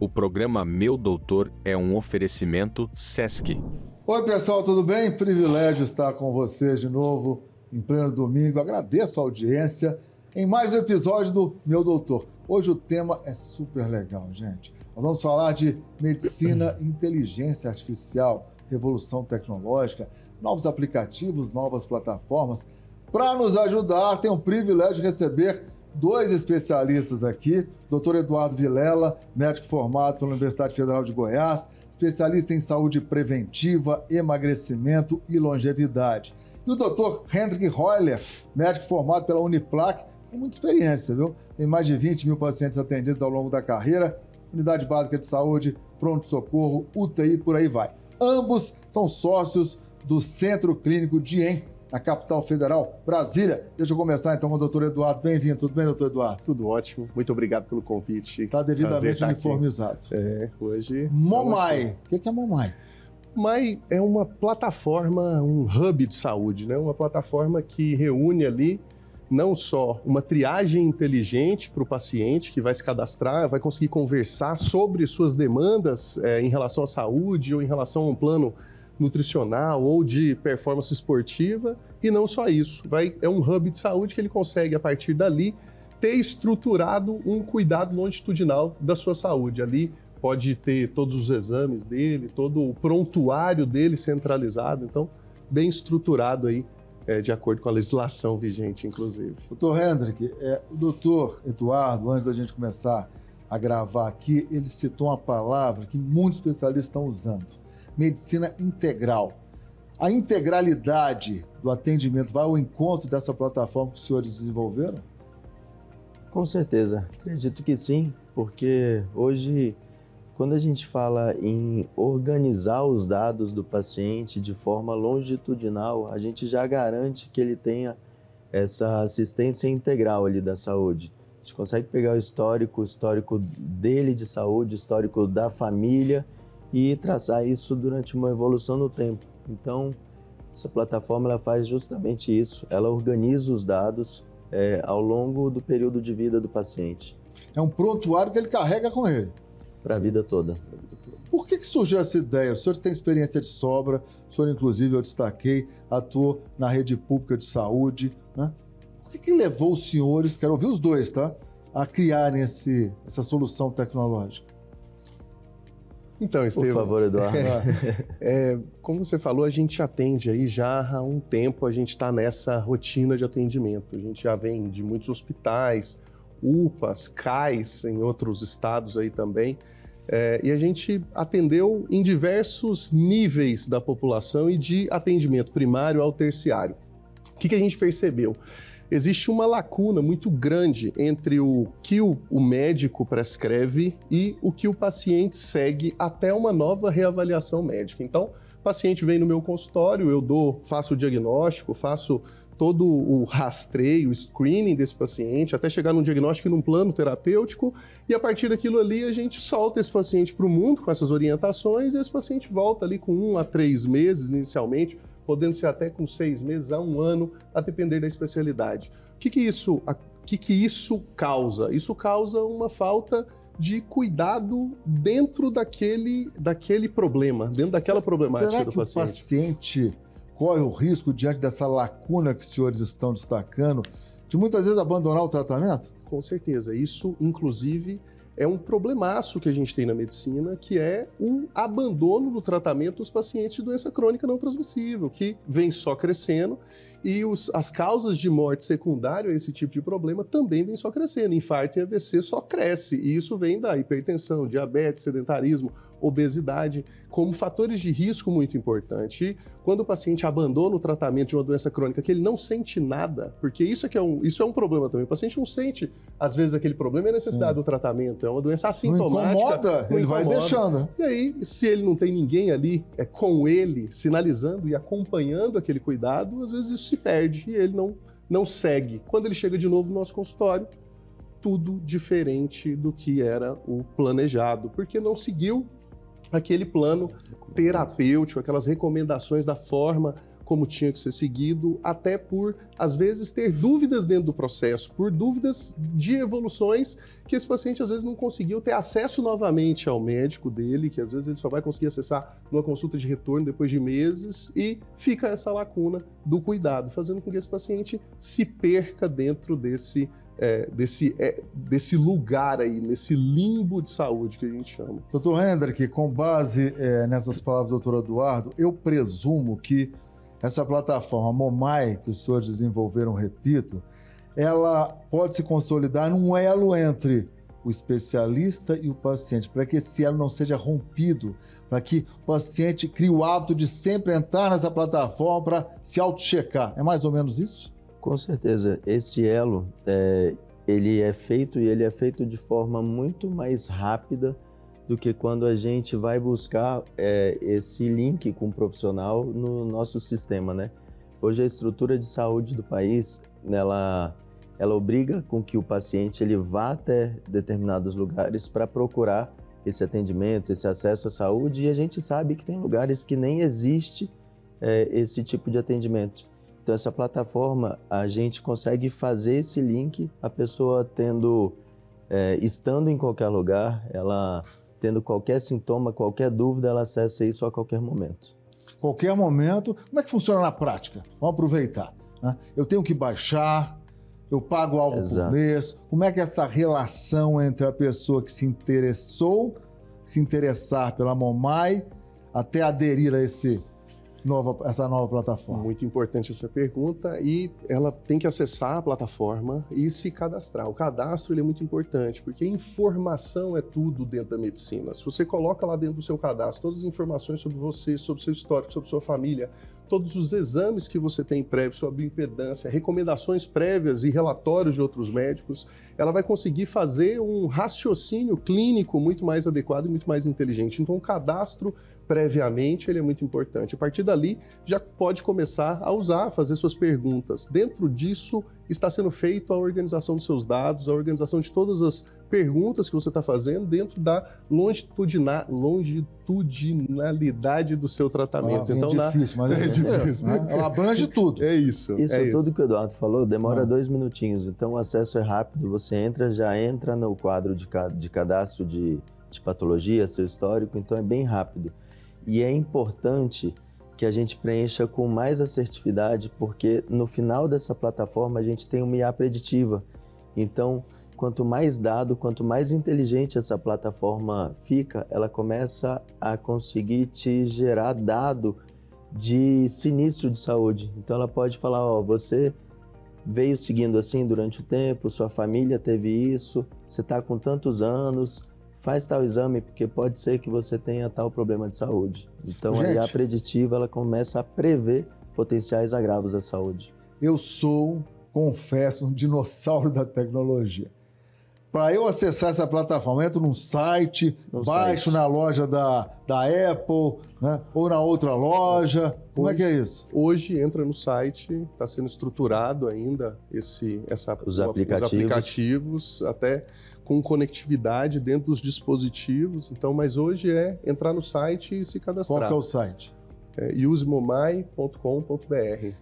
O programa Meu Doutor é um oferecimento SESC. Oi, pessoal, tudo bem? Privilégio estar com vocês de novo em pleno domingo. Agradeço a audiência em mais um episódio do Meu Doutor. Hoje o tema é super legal, gente. Nós vamos falar de medicina e inteligência artificial, revolução tecnológica, novos aplicativos, novas plataformas. Para nos ajudar, tenho o privilégio de receber dois especialistas aqui, Dr. Eduardo Vilela, médico formado pela Universidade Federal de Goiás, especialista em saúde preventiva, emagrecimento e longevidade. E o Dr. Hendrik Heuler, médico formado pela Uniplac, com muita experiência, viu? Tem mais de 20 mil pacientes atendidos ao longo da carreira, unidade básica de saúde, pronto-socorro, UTI, por aí vai. Ambos são sócios do Centro Clínico DIEM, na capital federal, Brasília. Deixa eu começar então com o doutor Eduardo. Bem-vindo. Tudo bem, doutor Eduardo? Tudo ótimo. Muito obrigado pelo convite. Está devidamente uniformizado. Hoje... Momai. O que é Momai? Momai é uma plataforma, um hub de saúde, né? Uma plataforma que reúne ali não só uma triagem inteligente para o paciente que vai se cadastrar, vai conseguir conversar sobre suas demandas em relação à saúde ou em relação a um plano nutricional ou de performance esportiva, e não só isso. É um hub de saúde que ele consegue, a partir dali, ter estruturado um cuidado longitudinal da sua saúde. Ali pode ter todos os exames dele, todo o prontuário dele centralizado, então, bem estruturado aí, de acordo com a legislação vigente, inclusive. Doutor Hendrik, o doutor Eduardo, antes da gente começar a gravar aqui, ele citou uma palavra que muitos especialistas estão usando: medicina integral. A integralidade do atendimento vai ao encontro dessa plataforma que os senhores desenvolveram? Com certeza, acredito que sim, porque hoje, quando a gente fala em organizar os dados do paciente de forma longitudinal, a gente já garante que ele tenha essa assistência integral ali da saúde. A gente consegue pegar o histórico dele de saúde, histórico da família, e traçar isso durante uma evolução no tempo. Então, essa plataforma ela faz justamente isso, ela organiza os dados ao longo do período de vida do paciente. É um prontuário que ele carrega com ele. Para a vida toda. Por que surgiu essa ideia? Os senhores têm experiência de sobra, o senhor, inclusive, eu destaquei, atuou na rede pública de saúde, né? Por que levou os senhores, quero ouvir os dois, tá? A criarem essa solução tecnológica? Então, Estevão, por favor, Eduardo. Como você falou, a gente atende aí já há um tempo, a gente está nessa rotina de atendimento. A gente já vem de muitos hospitais, UPAs, CAIs, em outros estados aí também, e a gente atendeu em diversos níveis da população e de atendimento primário ao terciário. O que a gente percebeu? Existe uma lacuna muito grande entre o que o médico prescreve e o que o paciente segue até uma nova reavaliação médica. Então, o paciente vem no meu consultório, eu faço o diagnóstico, faço todo o rastreio, o screening desse paciente, até chegar num diagnóstico e num plano terapêutico, e a partir daquilo ali a gente solta esse paciente para o mundo com essas orientações, e esse paciente volta ali com 1 a 3 meses inicialmente, podendo ser até com 6 meses a 1 ano, a depender da especialidade. O que isso causa? Isso causa uma falta de cuidado dentro daquele problema, dentro daquela problemática do paciente. Será que o paciente corre o risco, diante dessa lacuna que os senhores estão destacando, de muitas vezes abandonar o tratamento? Com certeza. Isso, inclusive, é um problemaço que a gente tem na medicina, que é o abandono do tratamento dos pacientes de doença crônica não transmissível, que vem só crescendo, e as causas de morte secundária a esse tipo de problema também vem só crescendo. Infarto e AVC só cresce, e isso vem da hipertensão, diabetes, sedentarismo, obesidade, como fatores de risco muito importantes. E quando o paciente abandona o tratamento de uma doença crônica que ele não sente nada, porque isso é um problema também, o paciente não sente, às vezes, aquele problema e a necessidade do tratamento, é uma doença assintomática. Ele vai deixando. E aí, se ele não tem ninguém ali com ele, sinalizando e acompanhando aquele cuidado, às vezes isso se perde e ele não segue. Quando ele chega de novo no nosso consultório, tudo diferente do que era o planejado, porque não seguiu aquele plano terapêutico, aquelas recomendações da forma como tinha que ser seguido, até por, às vezes, ter dúvidas dentro do processo, por dúvidas de evoluções que esse paciente, às vezes, não conseguiu ter acesso novamente ao médico dele, que às vezes ele só vai conseguir acessar numa consulta de retorno depois de meses, e fica essa lacuna do cuidado, fazendo com que esse paciente se perca dentro desse lugar aí, nesse limbo de saúde que a gente chama. Doutor Hendrick, com base nessas palavras do doutor Eduardo, eu presumo que essa plataforma Momai, que os senhores desenvolveram, repito, ela pode se consolidar num elo entre o especialista e o paciente, para que esse elo não seja rompido, para que o paciente crie o hábito de sempre entrar nessa plataforma para se auto-checar. É mais ou menos isso? Com certeza, esse elo, ele é feito de forma muito mais rápida do que quando a gente vai buscar esse link com o profissional no nosso sistema, né? Hoje a estrutura de saúde do país, ela obriga com que o paciente ele vá até determinados lugares para procurar esse atendimento, esse acesso à saúde, e a gente sabe que tem lugares que nem existe esse tipo de atendimento. Então, essa plataforma, a gente consegue fazer esse link, a pessoa estando em qualquer lugar, ela tendo qualquer sintoma, qualquer dúvida, ela acessa isso a qualquer momento. Qualquer momento. Como é que funciona na prática? Vamos aproveitar, né? Eu tenho que baixar, eu pago algo por mês. Como é que é essa relação entre a pessoa que se interessar pela Momai, até aderir a essa nova plataforma? Muito importante essa pergunta, e ela tem que acessar a plataforma e se cadastrar. O cadastro ele é muito importante, porque informação é tudo dentro da medicina. Se você coloca lá dentro do seu cadastro todas as informações sobre você, sobre o seu histórico, sobre sua família, todos os exames que você tem prévios, sua bioimpedância, recomendações prévias e relatórios de outros médicos, ela vai conseguir fazer um raciocínio clínico muito mais adequado e muito mais inteligente. Então, o cadastro previamente ele é muito importante. A partir dali, já pode começar a usar, fazer suas perguntas. Dentro disso, está sendo feita a organização dos seus dados, a organização de todas as perguntas que você está fazendo dentro da longitudinalidade do seu tratamento. Então, é difícil, mas é difícil. Né? Ela abrange tudo. É isso. Isso tudo que o Eduardo falou demora 2 minutinhos. Então, o acesso é rápido. Você já entra no quadro de cadastro de patologia, seu histórico. Então, é bem rápido. E é importante que a gente preencha com mais assertividade, porque no final dessa plataforma a gente tem uma IA preditiva. Então, quanto mais dado, quanto mais inteligente essa plataforma fica, ela começa a conseguir te gerar dado de sinistro de saúde. Então, ela pode falar, você veio seguindo assim durante o tempo, sua família teve isso, você está com tantos anos, faz tal exame, porque pode ser que você tenha tal problema de saúde. Então, a IA preditiva, ela começa a prever potenciais agravos da saúde. Eu confesso, um dinossauro da tecnologia. Para eu acessar essa plataforma, entro num site, baixo na loja da Apple, né? Ou na outra loja. Como é que é isso? Hoje entra no site, está sendo estruturado ainda os aplicativos, até com conectividade dentro dos dispositivos. Então, mas hoje é entrar no site e se cadastrar. Qual que é o site? usemomai.com.br.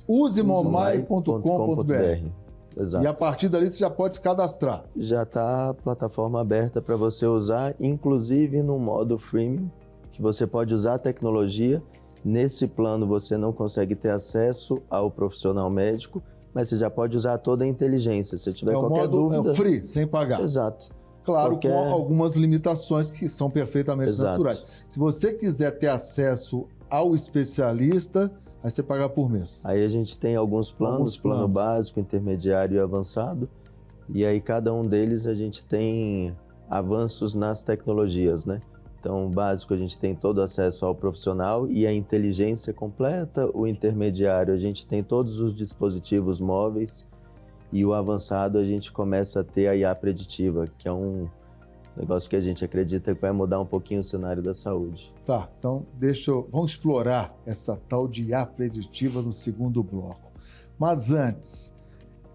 usemomai.com.br. Exato. E a partir dali você já pode se cadastrar. Já está a plataforma aberta para você usar, inclusive no modo freemium, que você pode usar a tecnologia. Nesse plano você não consegue ter acesso ao profissional médico, mas você já pode usar toda a inteligência. Se tiver qualquer dúvida... É o modo free, sem pagar. Exato. Claro, com algumas limitações que são perfeitamente naturais. Se você quiser ter acesso ao especialista, aí você paga por mês. Aí a gente tem alguns planos, plano básico, intermediário e avançado. E aí cada um deles a gente tem avanços nas tecnologias, né? Então, o básico a gente tem todo o acesso ao profissional e a inteligência completa. O intermediário a gente tem todos os dispositivos móveis. E o avançado a gente começa a ter a IA preditiva, que é um negócio que a gente acredita que vai mudar um pouquinho o cenário da saúde. Tá, então vamos explorar essa tal de IA preditiva no segundo bloco. Mas antes,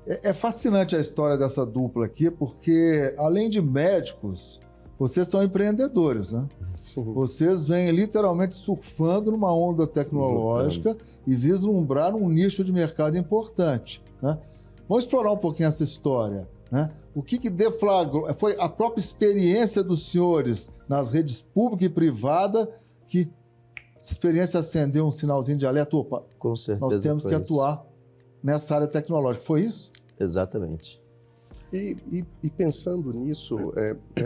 é fascinante a história dessa dupla aqui, porque além de médicos, vocês são empreendedores, né? Sim. Vocês vêm literalmente surfando numa onda tecnológica e vislumbrar um nicho de mercado importante, né? Vamos explorar um pouquinho essa história, né? O que deflagrou? Foi a própria experiência dos senhores nas redes pública e privada que essa experiência acendeu um sinalzinho de alerta. Opa, Com certeza nós temos que foi isso. atuar nessa área tecnológica. Foi isso? Exatamente. E pensando nisso,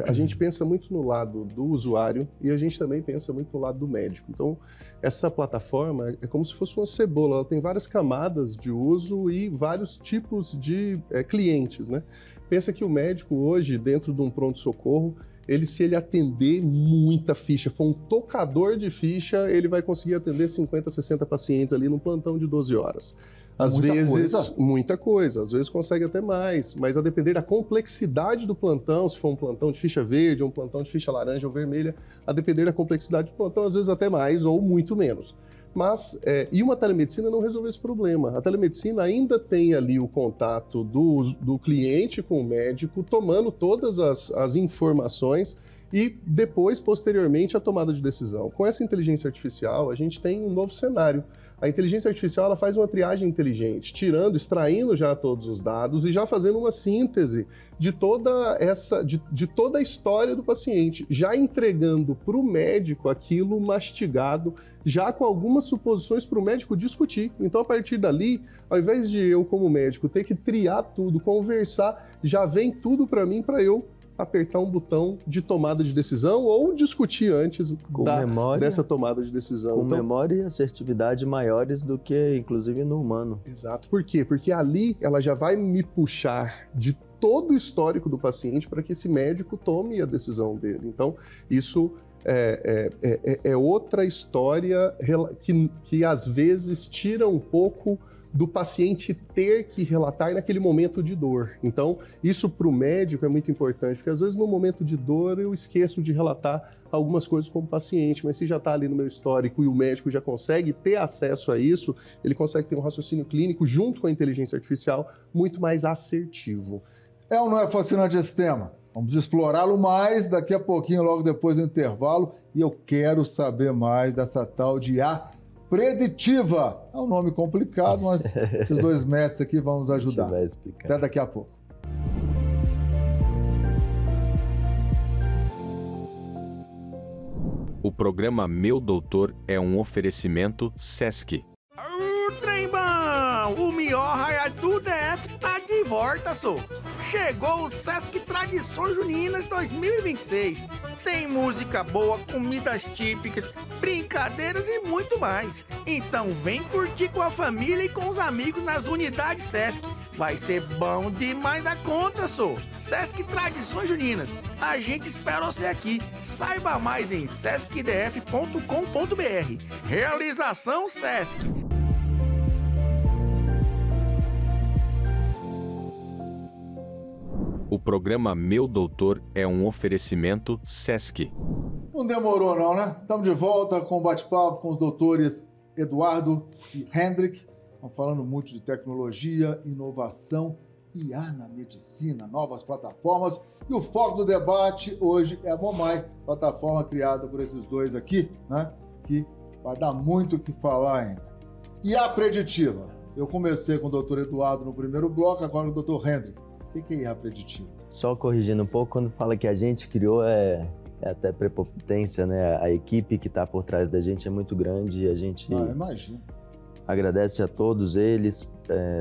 a gente pensa muito no lado do usuário e a gente também pensa muito no lado do médico. Então, essa plataforma é como se fosse uma cebola, ela tem várias camadas de uso e vários tipos de clientes, né? Pensa que o médico hoje, dentro de um pronto-socorro, se ele atender muita ficha, for um tocador de ficha, ele vai conseguir atender 50, 60 pacientes ali num plantão de 12 horas. Às vezes, muita coisa, às vezes consegue até mais, mas a depender da complexidade do plantão, se for um plantão de ficha verde, ou um plantão de ficha laranja ou vermelha, a depender da complexidade do plantão, às vezes até mais ou muito menos. Mas, e uma telemedicina não resolve esse problema. A telemedicina ainda tem ali o contato do cliente com o médico, tomando todas as informações e depois, posteriormente, a tomada de decisão. Com essa inteligência artificial, a gente tem um novo cenário. A inteligência artificial ela faz uma triagem inteligente, extraindo já todos os dados e já fazendo uma síntese de toda a história do paciente, já entregando para o médico aquilo mastigado, já com algumas suposições para o médico discutir. Então, a partir dali, ao invés de eu, como médico, ter que triar tudo, conversar, já vem tudo para mim para eu apertar um botão de tomada de decisão ou discutir antes dessa tomada de decisão. Com memória e assertividade maiores do que, inclusive, no humano. Exato. Por quê? Porque ali ela já vai me puxar de todo o histórico do paciente para que esse médico tome a decisão dele. Então, isso é outra história que às vezes tira um pouco do paciente ter que relatar naquele momento de dor. Então, isso para o médico é muito importante, porque às vezes no momento de dor eu esqueço de relatar algumas coisas como paciente, mas se já está ali no meu histórico e o médico já consegue ter acesso a isso, ele consegue ter um raciocínio clínico junto com a inteligência artificial muito mais assertivo. É ou não é fascinante esse tema? Vamos explorá-lo mais daqui a pouquinho, logo depois do intervalo, e eu quero saber mais dessa tal de IA preditiva. É um nome complicado, mas esses dois mestres aqui vão nos ajudar. Vai explicar. Até daqui a pouco. O programa Meu Doutor é um oferecimento SESC. Trembão! O melhor raio do DF tá de volta, só. Chegou o Sesc Tradições Juninas 2026. Tem música boa, comidas típicas, brincadeiras e muito mais. Então vem curtir com a família e com os amigos nas unidades Sesc. Vai ser bom demais da conta, só. Sesc Tradições Juninas. A gente espera você aqui. Saiba mais em sescdf.com.br. Realização Sesc. O programa Meu Doutor é um oferecimento SESC. Não demorou não, né? Estamos de volta com o bate-papo com os doutores Eduardo e Hendrik. Estão falando muito de tecnologia, inovação, IA na medicina, novas plataformas. E o foco do debate hoje é a Momai, plataforma criada por esses dois aqui, né? Que vai dar muito o que falar ainda. IA preditiva. Eu comecei com o doutor Eduardo no primeiro bloco, agora com o doutor Hendrik. O que é IA preditiva? Só corrigindo um pouco, quando fala que a gente criou, é até prepotência, né? A equipe que está por trás da gente é muito grande e a gente imagino. Agradece a todos eles,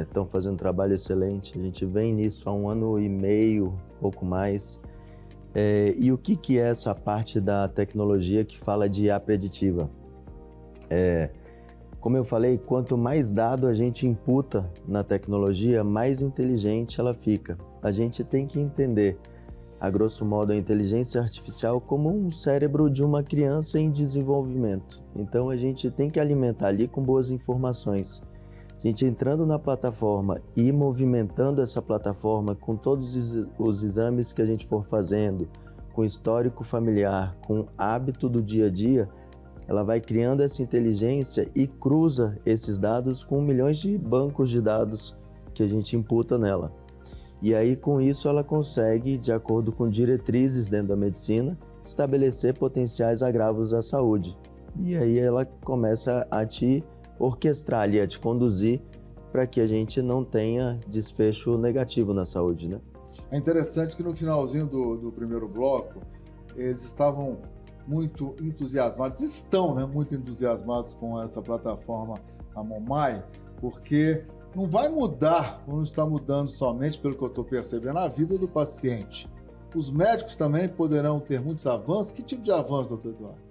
estão fazendo um trabalho excelente. A gente vem nisso há 1 ano e meio, pouco mais. E o que é essa parte da tecnologia que fala de IA preditiva? Como eu falei, quanto mais dado a gente imputa na tecnologia, mais inteligente ela fica. A gente tem que entender, a grosso modo, a inteligência artificial como um cérebro de uma criança em desenvolvimento. Então a gente tem que alimentar ali com boas informações. A gente entrando na plataforma e movimentando essa plataforma com todos os exames que a gente for fazendo, com histórico familiar, com hábito do dia a dia, ela vai criando essa inteligência e cruza esses dados com milhões de bancos de dados que a gente imputa nela. E aí, com isso, ela consegue, de acordo com diretrizes dentro da medicina, estabelecer potenciais agravos à saúde. E aí ela começa a te orquestrar ali, a te conduzir para que a gente não tenha desfecho negativo na saúde, né? É interessante que no finalzinho do primeiro bloco, eles estavam muito entusiasmados, estão, né, muito entusiasmados com essa plataforma, a Momai, porque não vai mudar, não está mudando somente, pelo que eu estou percebendo, a vida do paciente. Os médicos também poderão ter muitos avanços. Que tipo de avanço, doutor Eduardo?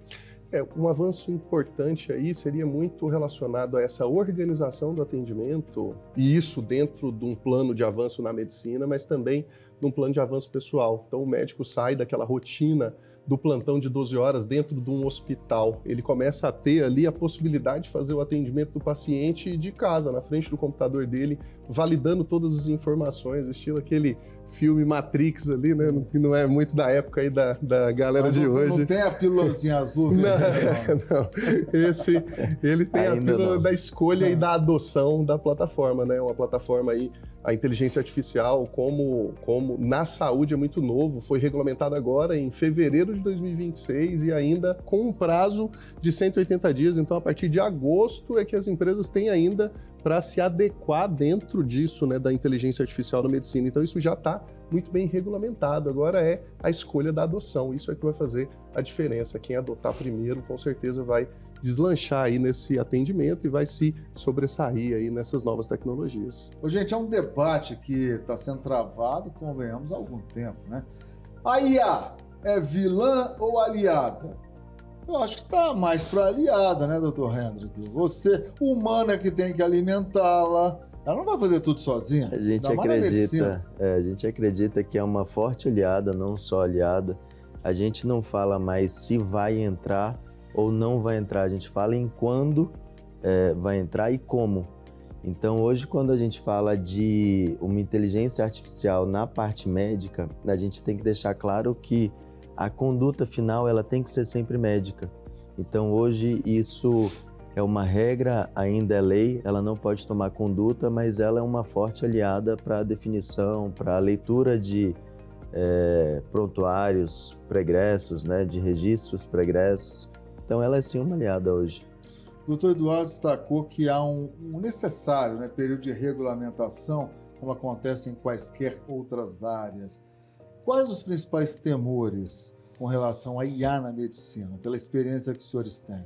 Um avanço importante aí seria muito relacionado a essa organização do atendimento, e isso dentro de um plano de avanço na medicina, mas também num plano de avanço pessoal. Então o médico sai daquela rotina do plantão de 12 horas dentro de um hospital. Ele começa a ter ali a possibilidade de fazer o atendimento do paciente de casa, na frente do computador dele, validando todas as informações, estilo aquele filme Matrix ali, né? Que não é muito da época aí da galera de hoje. Não tem a pílulazinha azul? Não. Ele tem a pílula da escolha e da adoção da plataforma, né? Uma plataforma aí, a inteligência artificial, como na saúde é muito novo, foi regulamentado agora em fevereiro de 2026 e ainda com um prazo de 180 dias. Então, a partir de agosto é que as empresas têm ainda para se adequar dentro disso, né, da inteligência artificial na medicina. Então, isso já está muito bem regulamentado. Agora é a escolha da adoção. Isso é que vai fazer a diferença. Quem adotar primeiro, com certeza, vai deslanchar aí nesse atendimento e vai se sobressair aí nessas novas tecnologias. Ô, gente, é um debate que está sendo travado, convenhamos, há algum tempo, né? A IA é vilã ou aliada? Eu acho que está mais para aliada, né, doutor Hendrick? Você, humano, é que tem que alimentá-la. Ela não vai fazer tudo sozinha. A gente acredita que é uma forte aliada, não só aliada. A gente não fala mais se vai entrar ou não vai entrar. A gente fala em quando vai entrar e como. Então, hoje, quando a gente fala de uma inteligência artificial na parte médica, a gente tem que deixar claro que a conduta final ela tem que ser sempre médica. Então, hoje, isso é uma regra, ainda é lei, ela não pode tomar conduta, mas ela é uma forte aliada para a definição, para a leitura de prontuários pregressos, né, de registros pregressos. Então, ela é sim uma aliada hoje. O doutor Eduardo destacou que há um necessário, né, período de regulamentação, como acontece em quaisquer outras áreas. Quais os principais temores com relação à IA na medicina, pela experiência que os senhores têm?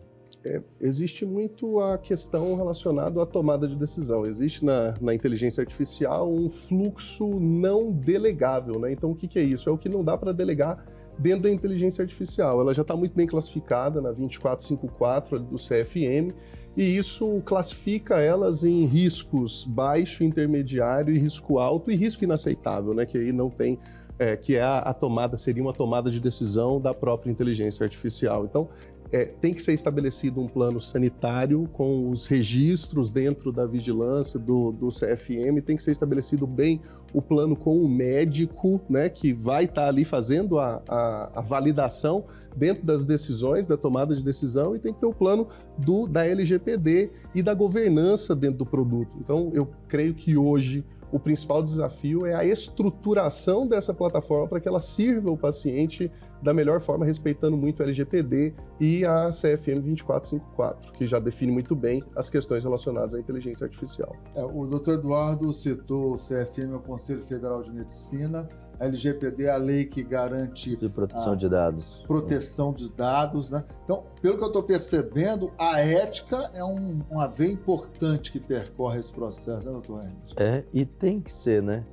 Existe muito a questão relacionada à tomada de decisão. Existe na inteligência artificial um fluxo não delegável, né? Então, o que é isso? É o que não dá para delegar dentro da inteligência artificial. Ela já está muito bem classificada na 2454 do CFM, e isso classifica elas em riscos baixo, intermediário e risco alto e risco inaceitável, né? Que aí não tem, que a tomada, seria uma tomada de decisão da própria inteligência artificial. Então, tem que ser estabelecido um plano sanitário com os registros dentro da vigilância do CFM, tem que ser estabelecido bem o plano com o médico, né, que vai estar ali fazendo a validação dentro das decisões, da tomada de decisão, e tem que ter o plano da LGPD e da governança dentro do produto. Então, eu creio que hoje o principal desafio é a estruturação dessa plataforma para que ela sirva o paciente da melhor forma, respeitando muito a LGPD e a CFM 2454, que já define muito bem as questões relacionadas à inteligência artificial. O doutor Eduardo citou o CFM, o Conselho Federal de Medicina, a LGPD é a lei que garante de proteção de dados. Proteção de dados, né? Então, pelo que eu estou percebendo, a ética é uma veia importante que percorre esse processo, né, doutor Henrique? E tem que ser, né?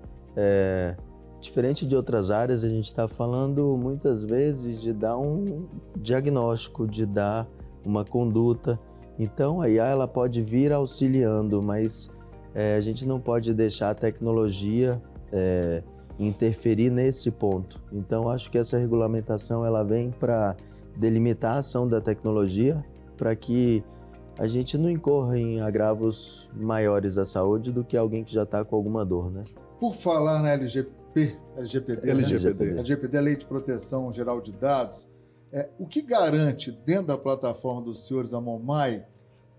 Diferente de outras áreas, a gente está falando muitas vezes de dar um diagnóstico, de dar uma conduta. Então, a IA ela pode vir auxiliando, mas a gente não pode deixar a tecnologia interferir nesse ponto. Então, acho que essa regulamentação ela vem para delimitar a ação da tecnologia para que a gente não incorra em agravos maiores à saúde do que alguém que já está com alguma dor, né? Por falar na LGPD, a Lei de Proteção Geral de Dados, o que garante dentro da plataforma dos senhores da Momai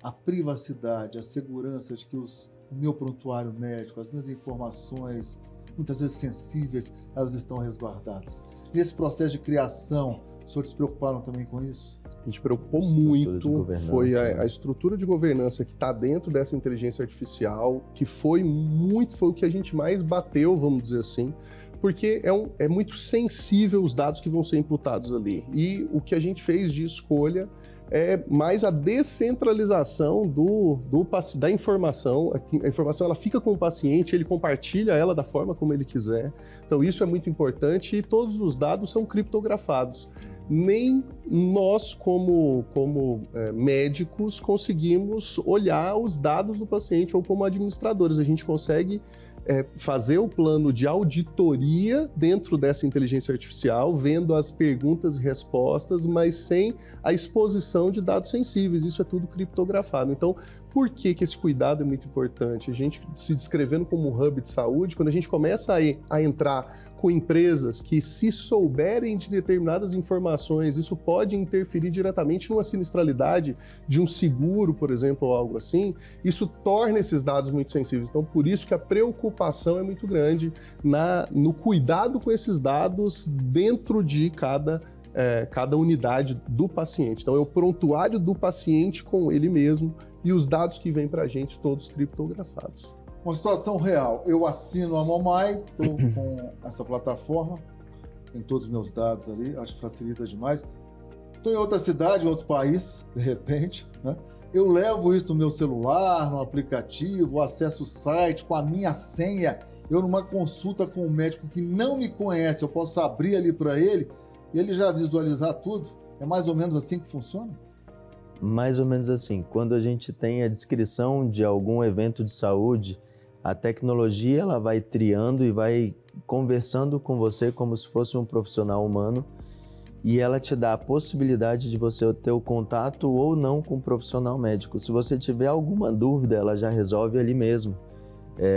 a privacidade, a segurança de que o meu prontuário médico, as minhas informações muitas vezes sensíveis, elas estão resguardadas. Nesse processo de criação, os senhores se preocuparam também com isso? A gente preocupou Estrutura de muito, governança, foi né? a estrutura de governança que está dentro dessa inteligência artificial, que foi o que a gente mais bateu, vamos dizer assim, porque é muito sensível os dados que vão ser imputados ali. E o que a gente fez de escolha é mais a descentralização da informação. A informação ela fica com o paciente, ele compartilha ela da forma como ele quiser. Então isso é muito importante e todos os dados são criptografados. Nem nós, como médicos, conseguimos olhar os dados do paciente ou como administradores. A gente consegue fazer o plano de auditoria dentro dessa inteligência artificial, vendo as perguntas e respostas, mas sem a exposição de dados sensíveis. Isso é tudo criptografado. Então, por que esse cuidado é muito importante? A gente se descrevendo como um hub de saúde, quando a gente começa a entrar com empresas que, se souberem de determinadas informações, isso pode interferir diretamente numa sinistralidade de um seguro, por exemplo, ou algo assim, isso torna esses dados muito sensíveis. Então, por isso que a preocupação é muito grande no cuidado com esses dados dentro de cada unidade do paciente. Então, é o prontuário do paciente com ele mesmo e os dados que vêm para a gente, todos criptografados. Uma situação real, eu assino a Momai, estou com essa plataforma, tem todos os meus dados ali, acho que facilita demais. Estou em outra cidade, outro país, de repente, né? Eu levo isso no meu celular, no aplicativo, acesso o site com a minha senha. Eu, numa consulta com um médico que não me conhece, eu posso abrir ali para ele e ele já visualizar tudo. É mais ou menos assim que funciona? Mais ou menos assim. Quando a gente tem a descrição de algum evento de saúde, a tecnologia ela vai triando e vai conversando com você como se fosse um profissional humano e ela te dá a possibilidade de você ter o contato ou não com um profissional médico. Se você tiver alguma dúvida, ela já resolve ali mesmo.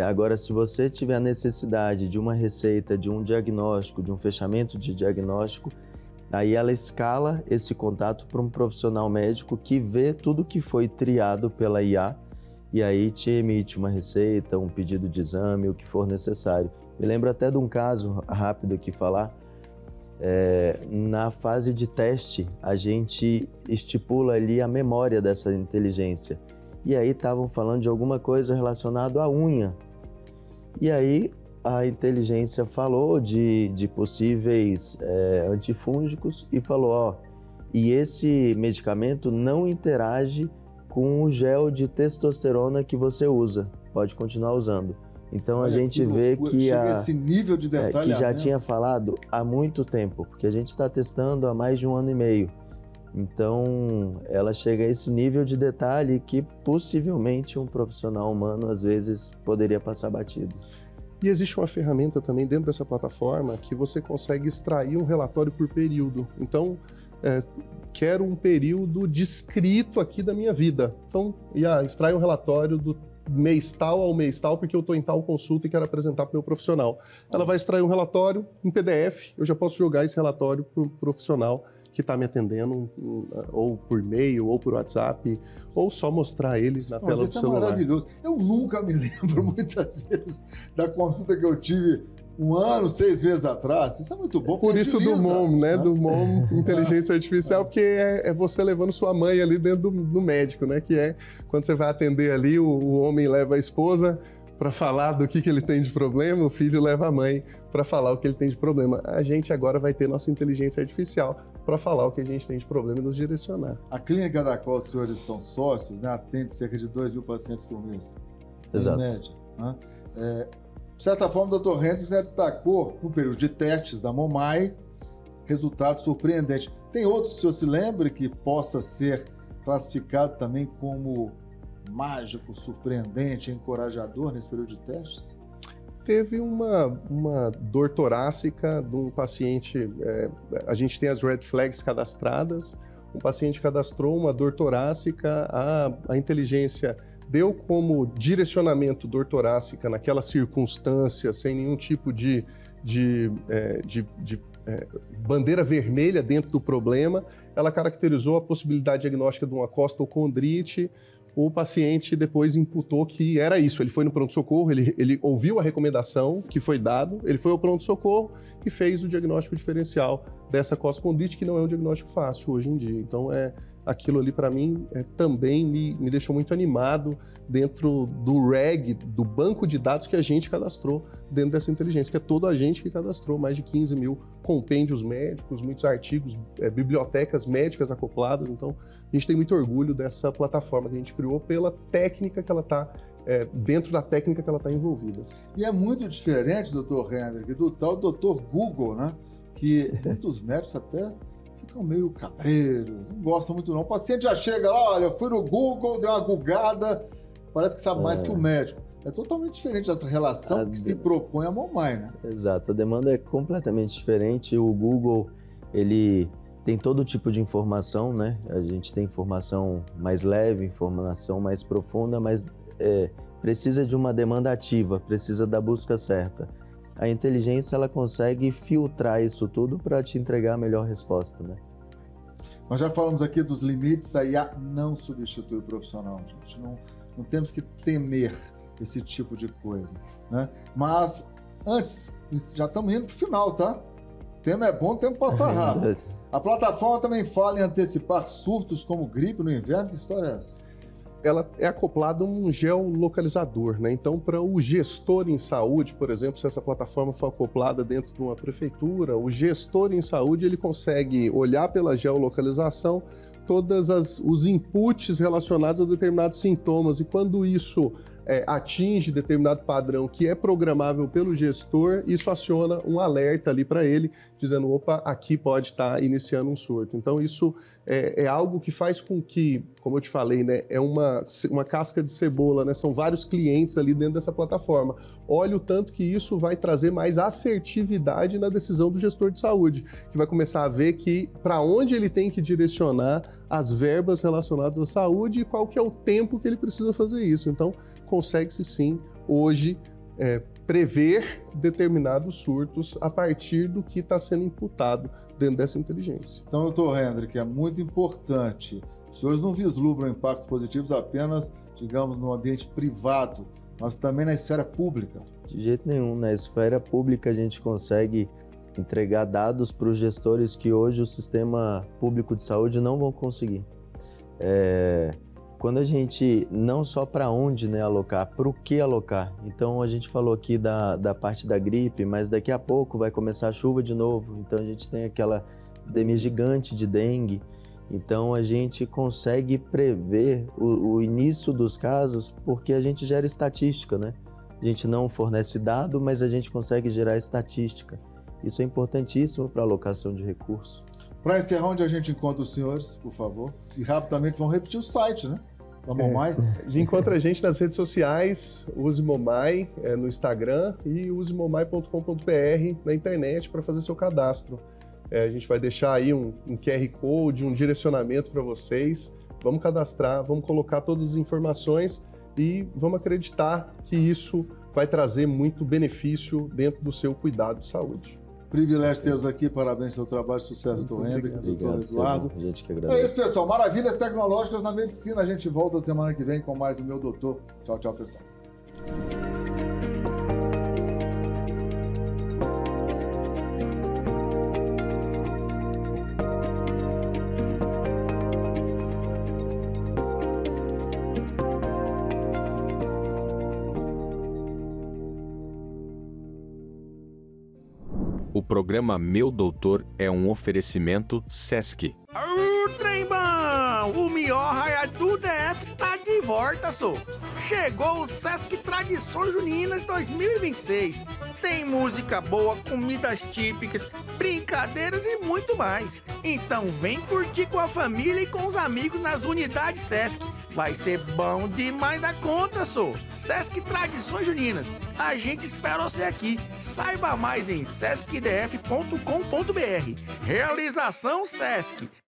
Agora, se você tiver a necessidade de uma receita, de um diagnóstico, de um fechamento de diagnóstico, aí ela escala esse contato para um profissional médico que vê tudo que foi triado pela IA e aí te emite uma receita, um pedido de exame, o que for necessário. Me lembro até de um caso rápido aqui falar. Na fase de teste, a gente estipula ali a memória dessa inteligência. E aí estavam falando de alguma coisa relacionada à unha. E aí a inteligência falou de possíveis antifúngicos e falou, e esse medicamento não interage com o gel de testosterona que você usa, pode continuar usando. Então a gente vê que esse nível de detalhamento que já tinha falado há muito tempo, porque a gente está testando há mais de 1 ano e meio. Então ela chega a esse nível de detalhe que possivelmente um profissional humano às vezes poderia passar batido. E existe uma ferramenta também dentro dessa plataforma que você consegue extrair um relatório por período. Então, quero um período descrito aqui da minha vida. Então, extrai um relatório do mês tal ao mês tal, porque eu estou em tal consulta e quero apresentar para o meu profissional. Ela vai extrair um relatório em PDF, eu já posso jogar esse relatório para o profissional que está me atendendo, ou por e-mail, ou por WhatsApp, ou só mostrar ele na tela do celular. Isso é maravilhoso. Eu nunca me lembro, muitas vezes, da consulta que eu tive 1 ano, 6 meses atrás. Isso é muito bom. Por isso do MOM, né? Do MOM Inteligência Artificial, porque é você levando sua mãe ali dentro do médico, né? Que é quando você vai atender ali, o homem leva a esposa para falar do que ele tem de problema, o filho leva a mãe para falar o que ele tem de problema. A gente agora vai ter nossa inteligência artificial para falar o que a gente tem de problema e nos direcionar. A clínica da qual os senhores são sócios, né, atende cerca de 2.000 pacientes por mês. Exato. Em média. Né? De certa forma, o Dr. Hendrix já destacou, no período de testes da Momai, resultado surpreendente. Tem outro que o senhor se lembre que possa ser classificado também como mágico, surpreendente, encorajador nesse período de testes? Teve uma dor torácica de um paciente, a gente tem as red flags cadastradas, um paciente cadastrou uma dor torácica, a inteligência deu como direcionamento dor torácica naquela circunstância, sem nenhum tipo de bandeira vermelha dentro do problema. Ela caracterizou a possibilidade diagnóstica de uma costocondrite. o paciente depois imputou que era isso. Ele foi no pronto-socorro, ele ouviu a recomendação que foi dado, ele foi ao pronto-socorro e fez o diagnóstico diferencial dessa costocondrite, que não é um diagnóstico fácil hoje em dia. Então, aquilo ali, para mim, também me deixou muito animado dentro do REG, do banco de dados que a gente cadastrou dentro dessa inteligência, que é todo a gente que cadastrou mais de 15 mil compêndios médicos, muitos artigos, bibliotecas médicas acopladas. Então, a gente tem muito orgulho dessa plataforma que a gente criou pela técnica que ela está, dentro da técnica que ela está envolvida. E é muito diferente, doutor Hendrick, do tal doutor Google, né? Que muitos médicos até ficam meio cabreiros, não gostam muito não. O paciente já chega lá, olha, eu fui no Google, deu uma googada, parece que sabe mais que o médico. É totalmente diferente dessa relação que se propõe a Momai, né? Exato, a demanda é completamente diferente. O Google, ele tem todo tipo de informação, né? A gente tem informação mais leve, informação mais profunda, mas precisa de uma demanda ativa, precisa da busca certa. A inteligência, ela consegue filtrar isso tudo para te entregar a melhor resposta, né? Nós já falamos aqui dos limites, a IA não substitui o profissional, gente. Não temos que temer esse tipo de coisa, né? Mas, antes, já estamos indo para o final, tá? O tema é bom, o tempo passa rápido. A plataforma também fala em antecipar surtos como gripe no inverno. Que história é essa? Ela é acoplada a um geolocalizador, né? Então, para o gestor em saúde, por exemplo, se essa plataforma for acoplada dentro de uma prefeitura, o gestor em saúde ele consegue olhar pela geolocalização todos os inputs relacionados a determinados sintomas, e quando isso atinge determinado padrão que é programável pelo gestor, isso aciona um alerta ali para ele, dizendo, opa, aqui pode estar iniciando um surto. Então isso é algo que faz com que, como eu te falei, né, é uma casca de cebola, né, são vários clientes ali dentro dessa plataforma. Olha o tanto que isso vai trazer mais assertividade na decisão do gestor de saúde, que vai começar a ver que para onde ele tem que direcionar as verbas relacionadas à saúde e qual que é o tempo que ele precisa fazer isso. Então, consegue-se sim, hoje, prever determinados surtos a partir do que está sendo imputado dentro dessa inteligência. Então, doutor Hendrick, é muito importante. Os senhores não vislumbram impactos positivos apenas, digamos, no ambiente privado, mas também na esfera pública. De jeito nenhum. Na esfera pública, a gente consegue entregar dados para os gestores que hoje o sistema público de saúde não vão conseguir. Quando a gente, não só para onde, né, alocar, para o que alocar. Então, a gente falou aqui da parte da gripe, mas daqui a pouco vai começar a chuva de novo. Então, a gente tem aquela epidemia gigante de dengue. Então, a gente consegue prever o início dos casos porque a gente gera estatística, né? A gente não fornece dado, mas a gente consegue gerar estatística. Isso é importantíssimo para a alocação de recursos. Para encerrar, onde a gente encontra os senhores, por favor? E rapidamente vão repetir o site, né? Da Momai. Encontra a gente nas redes sociais, use Momai no Instagram e use momai.com.br na internet para fazer seu cadastro. A gente vai deixar aí um QR Code, um direcionamento para vocês. Vamos cadastrar, vamos colocar todas as informações e vamos acreditar que isso vai trazer muito benefício dentro do seu cuidado de saúde. Privilégio tê-los aqui, parabéns pelo trabalho, sucesso do Hendrick, doutor Eduardo. A gente que agradece. É isso, pessoal, maravilhas tecnológicas na medicina. A gente volta semana que vem com mais o Meu Doutor. Tchau, tchau, pessoal. O programa Meu Doutor é um oferecimento Sesc. Trembão! O melhor raio do DF tá de volta, só. Chegou o Sesc Tradições Juninas 2026. Tem música boa, comidas típicas, brincadeiras e muito mais. Então vem curtir com a família e com os amigos nas unidades Sesc. Vai ser bom demais da conta, só. Sesc Tradições Juninas. A gente espera você aqui. Saiba mais em sescdf.com.br. Realização Sesc.